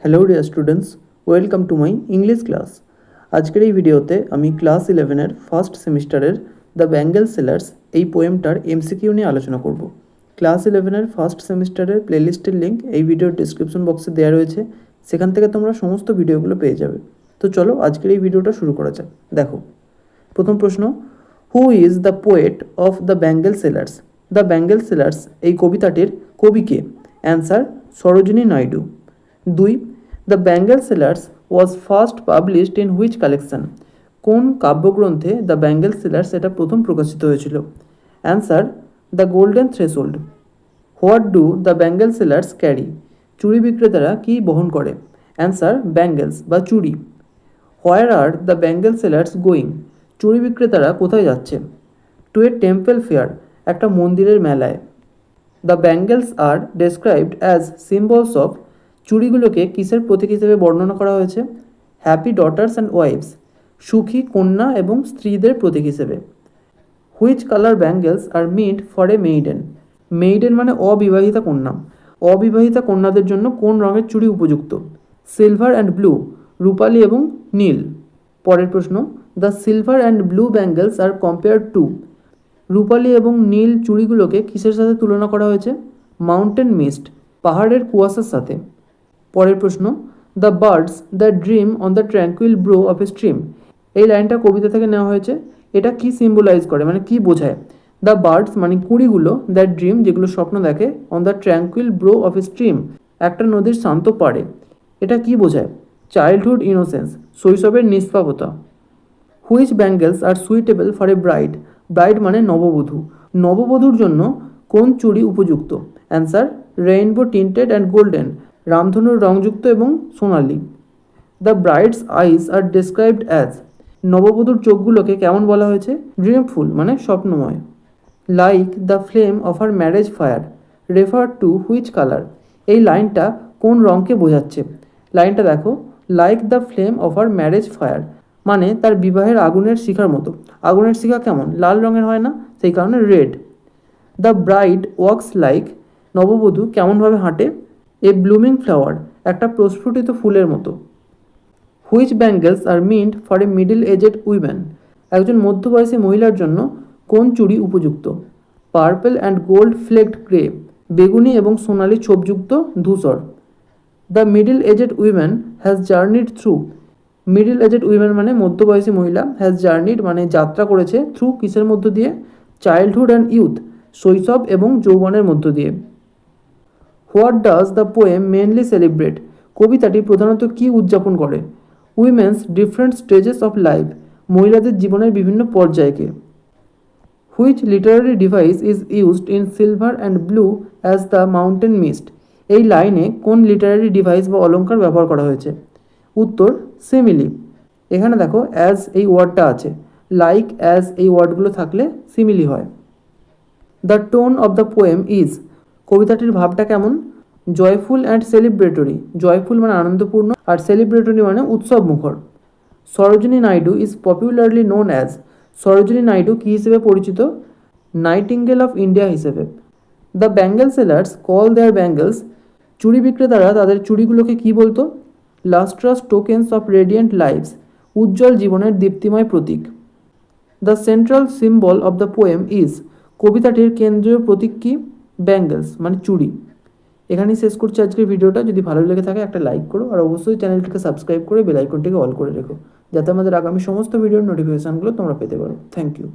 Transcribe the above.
Hello dear students, welcome to my English class. আজকের এই ভিডিওতে আমি ক্লাস 11-এর ফার্স্ট সেমিস্টারের দ্য ব্যাঙ্গেল সেলার্স এই পোয়েমটার এমসিকিউ নিয়ে আলোচনা করব। ক্লাস 11-এর ফার্স্ট সেমিস্টারের প্লেলিস্টের লিঙ্ক এই ভিডিওর ডিসক্রিপশন বক্সে দেওয়া রয়েছে, সেখান থেকে তোমরা সমস্ত ভিডিওগুলো পেয়ে যাবে। তো চলো আজকের এই ভিডিওটা শুরু করা যাক। দেখো, প্রথম প্রশ্ন, who is the poet of the bangle sellers? The bangle sellers এই কবিতাটির কবি কে? Answer, Sarojini Naidu. 2. The bangle sellers was first published in which collection? কোন কাব্যগ্রন্থে দ্য ব্যাঙ্গেল সেলার্স এটা প্রথম প্রকাশিত হয়েছিল? Answer, the golden threshold. What do the bangle sellers carry? চুড়ি বিক্রেতারা কী বহন করে? অ্যান্সার, ব্যাঙ্গেলস বা চুড়ি। Where are the bangle sellers going? চুড়ি বিক্রেতারা কোথায় যাচ্ছে? টু এ টেম্পল ফেয়ার, একটা মন্দিরের মেলায়। The bangles are described as symbols of, চুড়িগুলোকে কিসের প্রতীক হিসেবে বর্ণনা করা হয়েছে? হ্যাপি ডটার্স অ্যান্ড ওয়াইফস, সুখী কন্যা এবং স্ত্রীদের প্রতীক হিসেবে। Which colour bangles are meant for a maiden? Maiden মানে অবিবাহিতা কন্যা। অবিবাহিতা কন্যাদের জন্য কোন রঙের চুড়ি উপযুক্ত? সিলভার অ্যান্ড ব্লু, রূপালি এবং নীল। পরের প্রশ্ন, the silver and blue bangles are compared to, রূপালি এবং নীল চুড়িগুলোকে কিসের সাথে তুলনা করা হয়েছে? মাউন্টেন মিস্ট, পাহাড়ের কুয়াশার সাথে। পরের প্রশ্ন, the birds the dream on the tranquil bro of A stream, এই লাইনটা কবিতা থেকে নেওয়া হয়েছে। এটা কি সিম্বলাইজ করে, মানে কি বোঝায়? দ্য বার্ডস মানে কুড়িগুলো, দ্য ড্রিম যেগুলো স্বপ্ন দেখে, on the tranquil bro of A stream একটা নদীর শান্ত পাড়ে, এটা কি বোঝায়? চাইল্ডহুড ইনোসেন্স, শৈশবের নিষ্পাপতা। Which bangles are suitable for a bride? Bride মানে নববধূ, নববধূর জন্য কোন চুড়ি উপযুক্ত? Answer, rainbow tinted and golden, রামধনুর রংযুক্ত এবং সোনালি। The bride's eyes are described as, নববধূর চোখগুলোকে কেমন বলা হয়েছে? ড্রিমফুল মানে স্বপ্নময়। Like the flame of her marriage fire refer to which colour, এই লাইনটা কোন রঙকে বোঝাচ্ছে? লাইনটা দেখো, like the flame of her marriage fire মানে তার বিবাহের আগুনের শিখার মতো। আগুনের শিখা কেমন? লাল রঙের হয় না, সেই কারণে red. The bride walks like, নববধূ কেমনভাবে হাঁটে? এ ব্লুমিং ফ্লাওয়ার, একটা প্রস্ফুটিত ফুলের মতো। Which bangles are meant for a middle aged women, একজন মধ্যবয়সী মহিলার জন্য কোন চুড়ি উপযুক্ত? Purple and gold flecked grey, বেগুনি এবং সোনালি ছোপযুক্ত ধূসর। The middle aged women has journeyed through, middle aged women মানে মধ্যবয়সী মহিলা, হ্যাজ জার্নিড মানে যাত্রা করেছে, থ্রু কিসের মধ্য দিয়ে? চাইল্ডহুড অ্যান্ড ইউথ, শৈশব এবং যৌবনের মধ্য দিয়ে। What does the poem mainly celebrate, কবিতাটি প্রধানত কি উদযাপন করে? Women's different stages of life, মহিলাদের জীবনের বিভিন্ন পর্যায়কে। Which literary device is used in silver and blue as the mountain mist, এই লাইনে কোন লিটারারি ডিভাইস বা অলঙ্কার ব্যবহার করা হয়েছে? উত্তর, সিমিলি। এখানে দেখো অ্যাজ এই ওয়ার্ডটা আছে, লাইক অ্যাজ এই ওয়ার্ডগুলো থাকলে সিমিলি হয়। The tone of the poem is, কবিতাটির ভাবটা কেমন? জয়ফুল অ্যান্ড সেলিব্রেটরি, জয়ফুল মানে আনন্দপূর্ণ আর সেলিব্রেটরি মানে উৎসব মুখর। Sarojini Naidu is popularly known as, Sarojini Naidu কী হিসেবে পরিচিত? নাইটিঙ্গেল অফ ইন্ডিয়া হিসেবে। The bangle sellers call their bangles, চুড়ি বিক্রেতারা তাদের চুড়িগুলোকে কী বলতো? Lustrous tokens of radiant lives, উজ্জ্বল জীবনের দীপ্তিময় প্রতীক। The central symbol of the poem is, কবিতাটির কেন্দ্রীয় প্রতীক কি? ব্যাঙ্গেলস মানে চুড়ি। এখানেই শেষ করছি আজকের ভিডিওটা। যদি ভালো লেগে থাকে একটা লাইক করো, আর অবশ্যই চ্যানেলটিকে সাবস্ক্রাইব করে বেল আইকনটিকে অল করে রেখো, যাতে আমাদের আগামী সমস্ত ভিডিওর নোটিফিকেশানগুলো তোমরা পেতে পারো। Thank you.